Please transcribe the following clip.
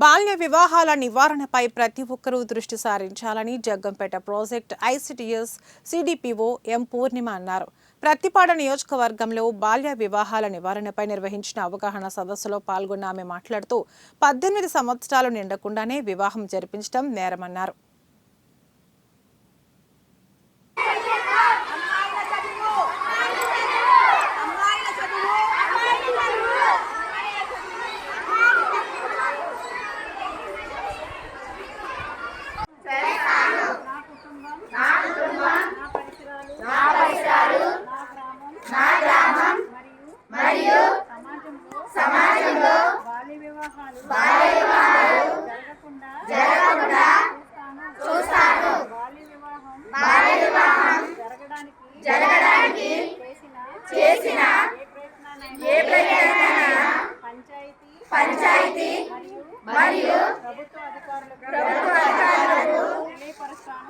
బాల్య వివాహాల నివారణపై ప్రతి ఒక్కరూ దృష్టి సారించాలని జగ్గంపేట ప్రాజెక్ట్ ఐసిడిఎస్ సిడిపిఓ ఎం పూర్ణిమ అన్నారు. ప్రతిపాడ నియోజకవర్గంలో బాల్య వివాహాల నివారణపై నిర్వహించిన అవగాహన సదస్సులో పాల్గొన్న ఆమె మాట్లాడుతూ 18 సంవత్సరాలు నిండకుండానే వివాహం జరిపించడం నేరమన్నారు. సమాజంలో బాల్య వివాహాలు జరగకుండా చూస్తాను. బాల్య వివాహం జరగడానికి చేసిన ఏ ప్రయత్నాన్నైనా పంచాయతీ మరియు ప్రభుత్వ అధికారులకు తెలియపరుస్తాను.